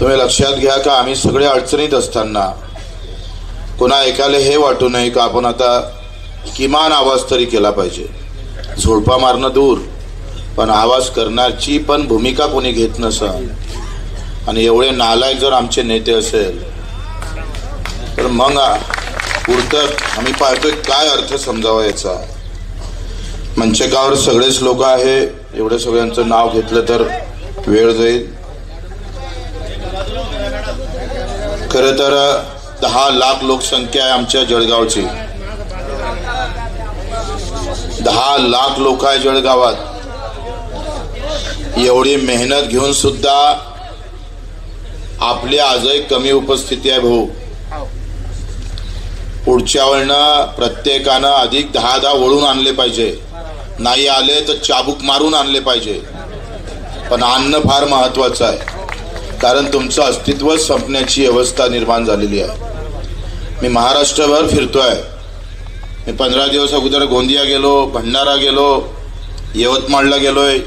तुम्ही लक्षात घ्या का आम्ही सगळे अडचणीत असताना कोणा एकाला हे वाटू नये का आपण आता किमान आवाज तरी केला पाहिजे. झोडपा मारणं दूर, पण आवाज करण्याची पण भूमिका कोणी घेत नसेल आणि एवढे नालायक जर आमचे नेते असेल तर मग पुढतं आम्ही पाहतोय काय अर्थ समजावा याचा. मंचकावर सगळेच लोक आहे, एवढे सगळ्यांचं नाव घेतलं तर वेळ जाईल. खरं तर 10 लाख लोकसंख्या आहे आमच्या जळगावची. 10 लाख लोक आहे जळगावात. एवढी मेहनत घेऊन सुद्धा आपली आजही कमी उपस्थिती आहे भाऊ. पुढच्या वेळेला प्रत्येकानं अधिक 10 वळून आणले पाहिजे. नाही आले तर चाबूक मारून आणले पाहिजे. पण आणणं फार महत्वाचं आहे, कारण तुमचं अस्तित्व संपण्याची अवस्था निर्माण झालेली आहे. मी महाराष्ट्रभर फिरतोय. मी 15 दिवस अगोदर गोंदिया गेलो, भंडारा गेलो, यवतमाळला गेलोय,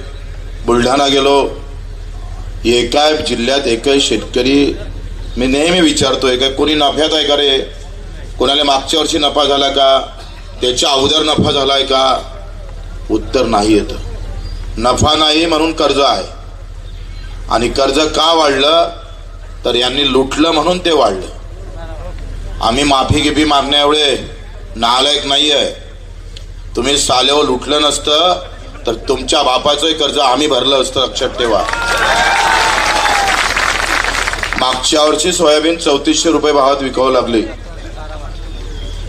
बुलढाणा गेलो. एका जिल्ह्यात एकही शेतकरी मी नेहमी विचारतोय का कोणी नफ्यात आहे का रे, कोणाला मागच्या वर्षी नफा झाला का, त्याच्या अगोदर नफा झालाय का. उत्तर नाही येतं. नफा नाही म्हणून कर्ज आहे, आणि कर्ज का वाढलं तर यांनी लुटलं म्हणून ते वाढलं. आम्ही माफी गिफी मागण्या एवढे नालायक नाही आहे. तुम्ही सालेवर लुटलं नसतं तर तुमच्या बापाचंही कर्ज आम्ही भरलं असतं, लक्षात ठेवा. मागच्या वर्षी सोयाबीन 3400 रुपये भावात विकावं लागली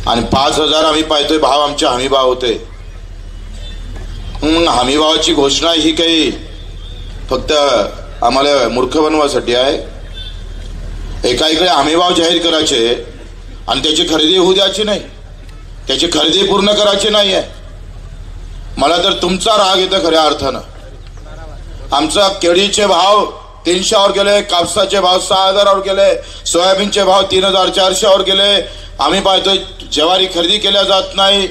आणि 5000 आम्ही पाहतोय भाव आमचे हमी भाव होते. हमी भावाची घोषणा ही काही फक्त आम्हाला मूर्ख बनवासाठी आहे. एका इकडे हमी भाव जाहीर करायचे आणि त्याची खरेदी होऊ द्यायची नाही, त्याची खरेदी पूर्ण करायची नाही आहे. मला तर तुमचा राग येतो खऱ्या अर्थानं. आमचा केळीचे भाव 300 वर गेले, कापसाचे भाव 6000 वर गेले, सोयाबीनचे भाव 3400 वर गेले. आम्ही पाहतोय ज्वारी खरेदी केल्या जात नाही,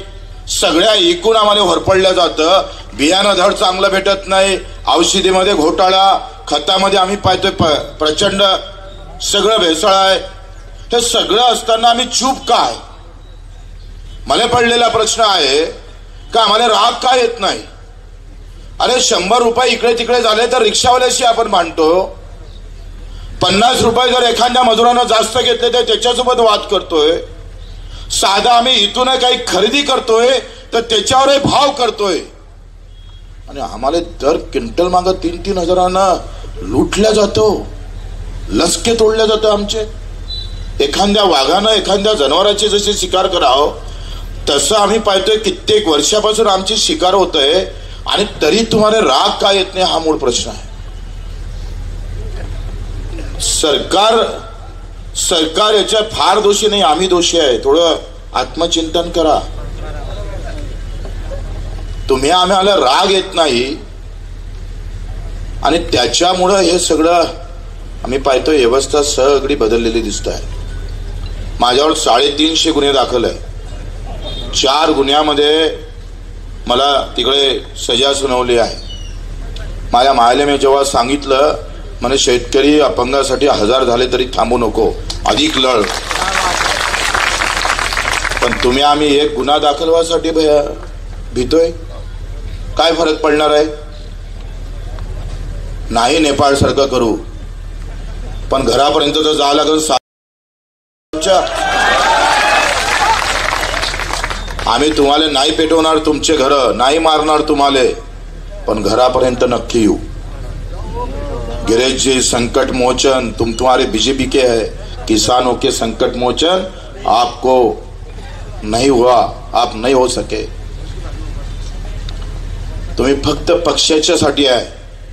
सगळ्या एकूण आम्हाला होरपडल्या जातं. बियाणं धड चांगलं भेटत नाही, औषधीमध्ये घोटाळा, खतामध्ये आम्ही पाहतोय प्रचंड सगळं भेसळ आहे. हे सगळं असताना आम्ही चूप काय. मला पडलेला प्रश्न आहे का आम्हाला राग का येत नाही. अरे 100 रुपये इकडे तिकडे झाले तर रिक्षावाल्याशी आपण भांडतो. 50 रुपये जर एखाद्या मजुरानं जास्त घेतले तर त्याच्यासोबत वाद करतोय. साधा आम्ही इथून काही खरेदी करतोय तर त्याच्यावरही भाव करतोय, आणि आम्हाला दर क्विंटल मागं 3-3 हजारांना लुटल्या जातो, लसके तोडल्या जातं आमचे. एखाद्या वाघानं एखाद्या जनावरांची जशी शिकार करावं तसं आम्ही पाहतोय कित्येक वर्षापासून आमची शिकार होतोय, आणि तरी तुम्हाला राग का येत नाही हा मूळ प्रश्न आहे. सरकार याच्यात फार दोषी नाही, आम्ही दोषी आहे. थोडं आत्मचिंतन करा. तुम्ही आम्हाला राग येत नाही आणि त्याच्यामुळं हे सगळं आम्ही पाहतोय व्यवस्था सगळी बदललेली दिसत आहे. माझ्यावर 350 गुन्हे दाखल आहे. 4 गुन्ह्यामध्ये मला तिकडे सजा सुनावली आहे. माझ्या मायले मी जेव्हा सांगितलं म्हणे शेतकरी अपंगासाठी 1000 झाले तरी थांबू नको, अधिक लढ. पण तुम्ही आम्ही एक गुन्हा दाखल व्हायसाठी भीतोय. काय फरक पडणार आहे. नाही नेपाळ सारखं करू, पण घरापर्यंत जर जावं लागेल. आम्ही तुम्हाला नाही पेटवणार, तुमचे घर नाही मारणार तुम्हाला, पण घरापर्यंत नक्की येऊ. गिरीश जी संकट मोचन तुम तुम्हारे बीजेपी के है, किसानों के संकट मोचन आपको नहीं हुआ, आप नहीं हो सके. तुम्ही फक्त पक्षाच्यासाठी आहे,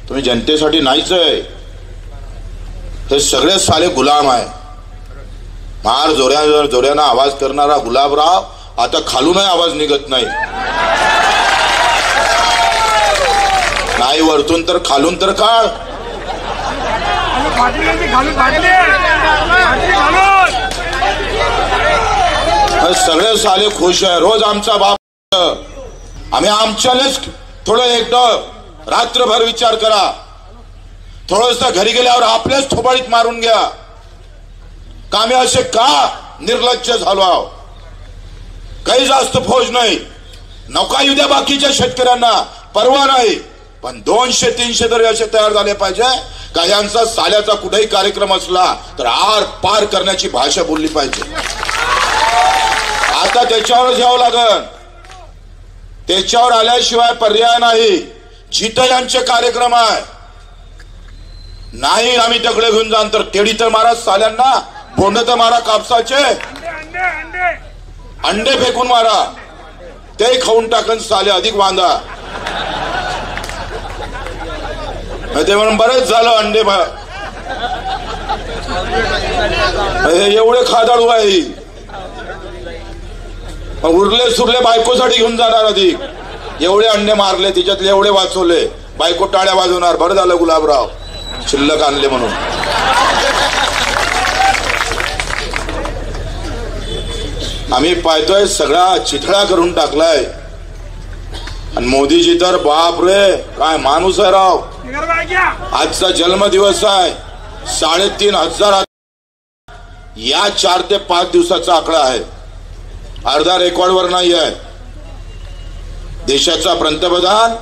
तुम्ही जनतेसाठी नाहीच आहे. हे सगळे साले गुलाम आहे. फार जोऱ्यानं आवाज करणारा गुलाबराव आता खालूनही आवाज निघत नाही. नाही वरतून तर खालून तर काळ. सगळे साले खुश आहे. रोज आमचा बाप, आम्ही आमच्यालाच थोडं एकदा रात्रभर विचार करा. थोडंसं घरी गेल्यावर आपल्याच थोबाडीत मारून घ्या. कामे असे का निर्लज्ज झालो आहो. काही जास्त फौज नाही, नौका येऊ द्या बाकीच्या शेतकऱ्यांना, परवा नाही, पण 200-300 तरी असे तयार झाले पाहिजे का यांचा साल्याचा कुठेही कार्यक्रम असला तर आर पार करण्याची भाषा बोलली पाहिजे. आता त्याच्यावरच यावं लागल, त्याच्यावर आल्याशिवाय पर्याय नाही. जिथं यांचे कार्यक्रम आहे नाही आम्ही तगडे घेऊन जाण तर तेडी तर मारा साल्यांना, बोंड तर मारा कापसाचे, अंडे फेकून मारा, ते खाऊन टाकन साले अधिक वांदा. ते म्हणून बरेच झालं अंडे एवढे खादाडू आहे. उरले सुरले बायकोसाठी घेऊन जाणार अधिक. एवढे अंडे मारले तिच्यातले एवढे वाचवले, बायको टाळ्या वाजवणार. बरं झालं गुलाबराव शिल्लक आणले म्हणून. आम्ही पाहतोय सगळा चिथळा करून टाकलाय. आणि मोदीजी तर बाप रे काय माणूस आहे राव. आजचा जन्मदिवस आहे, 3,500 या 4 ते 5 दिवसाचा आकडा आहे. अर्धा रेकॉर्डवर नाही आहे. देशाचा पंतप्रधान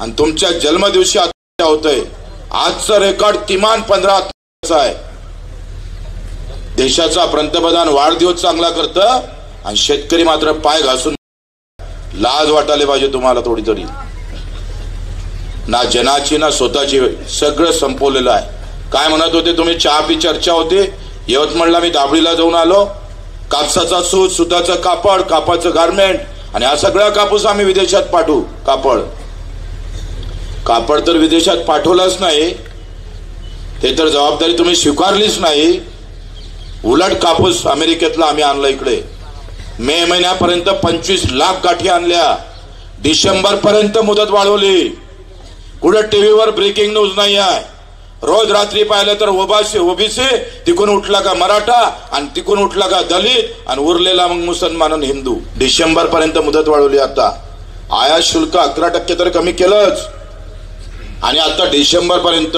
आणि तुमच्या जन्मदिवशी होतंय. आजचं रेकॉर्ड किमान 15 आहे. देशाचा पंतप्रधान वाढदिवस चांगला करतं आणि शेतकरी मात्र पाय घासून. लाज वाटायला पाहिजे तुम्हाला थोडी तरी. ना जनाची ना स्वतःची, सगळं संपवलेलं आहे. काय म्हणत होते तुम्ही, चहा पी चर्चा होती. यवतमाळला मी दाबळीला जाऊन आलो. कापसाचा सूत, सुताचं कापड, कापाचं गारमेंट आणि हा सगळा कापूस आम्ही विदेशात पाठवू. कापड तर विदेशात पाठवलाच नाही, ते तर जबाबदारी तुम्ही स्वीकारलीच नाही. उलट कापूस अमेरिकेतला आम्ही आणला इकडे. मे महिन्यापर्यंत 25 लाख गाठी आणल्या. डिसेंबर पर्यंत मुदत वाढवली. कुठे टीव्हीवर ब्रेकिंग न्यूज नाही आहे. रोज रात्री पाहिलं तर ओबीसी, तिकून उठला का मराठा आणि तिकून उठला का दलित आणि उरलेला मग मुसलमान आणि हिंदू. डिसेंबर पर्यंत मुदत वाढवली. आता आयात शुल्क 11% तर कमी केलंच. आणि आता डिसेंबर पर्यंत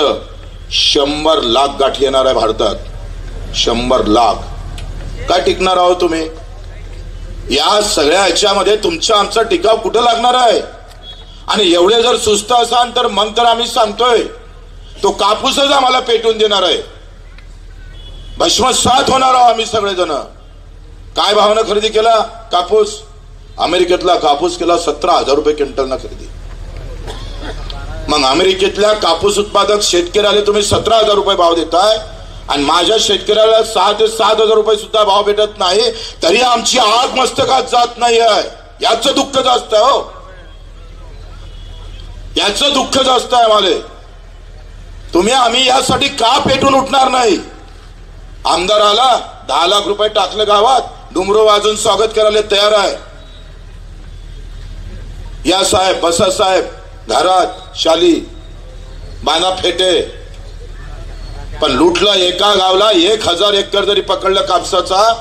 100 लाख गाठी येणार आहे भारतात. 100 लाख. काय टिकणार आहोत तुम्ही या सगळ्या ह्याच्यामध्ये? तुमचा आमचा टिकाव कुठं लागणार आहे? आणि एवढे जर सुस्त असाल तर मग तर आम्ही सांगतोय तो कापूसच आम्हाला पेटून देणार आहे. भस्मसात होणार आहोत आम्ही सगळेजण. काय भावानं खरेदी केला कापूस? अमेरिकेतला कापूस केला 17,000 रुपये क्विंटलना खरेदी. मग अमेरिकेतल्या कापूस उत्पादक शेतकऱ्याला तुम्ही 17,000 रुपये भाव देताय आणि माझ्या शेतकऱ्याला 6,000 ते 7,000 रुपये सुद्धा भाव भेटत नाही, तरी आमची आग मस्तकात जात नाही आहे. याचं दुःख जास्त आहे हो, याचं दुःख जास्त आहे आम्हाला. आम्ही यासाठी का पेटून उठणार नाही? आमदार आला, 10 लाख रुपये टाकले गावात, डुमरो वाजून स्वागत करायला तयार आहे. या साहेब, बसा साहेब, घरात शाली बाना फेटे. पण लुटला एका गावला 1,000 एकर जरी पकडलं कापसाचा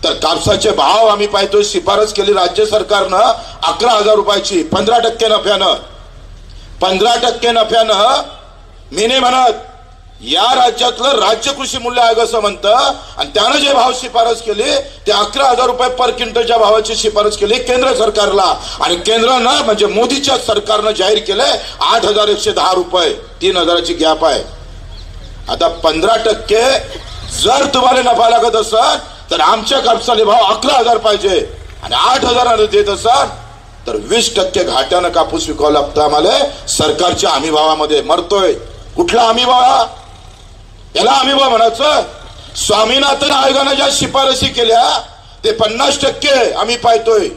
तर कापसाचे भाव आम्ही पाहतोय. शिफारस केली राज्य सरकारनं 11,000 रुपयाची 15% नफ्यानं. 15% नफ्यानं. मी नाही म्हणत, या राज्यातलं राज्य कृषी मूल्य आयोग असं म्हणतं. आणि त्यानं जे भाव शिफारस केली ते 11,000 रुपये पर क्विंटलच्या भावाची शिफारस केली केंद्र सरकारला. आणि केंद्रानं म्हणजे मोदीच्या सरकारनं जाहीर केलंय 8,110 रुपये. 3,000ची गॅप आहे. आता 15% जर तुम्हाला नफा लागत असाल तर आमच्या कापसाले भाव 11,000 पाहिजे आणि 8,000 देत असाल तर 20% घाट्यानं कापूस विकावं लागतं आम्हाला. सरकारच्या हमी भावामध्ये मरतोय. कुठला हमी भाव? याला हमी भाव म्हणायचं? स्वामीनाथन आयोगानं ज्या शिफारसी केल्या ते 50% आम्ही पाहतोय.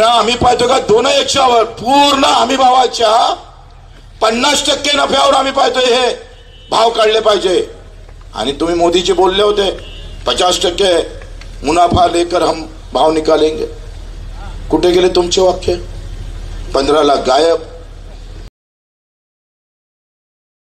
आम्ही पाहतोय का 2/100 पूर्ण हमी भावाच्या 50% नफ्यावर आम्ही पाहतोय हे भाव काढले पाहिजे. आणि तुम्ही मोदीजी बोलले होते 50% मुनाफा लेकर हम भाव निकालेंगे. कुठे गेले तुमचे वाक्य? 15 लाख गायब.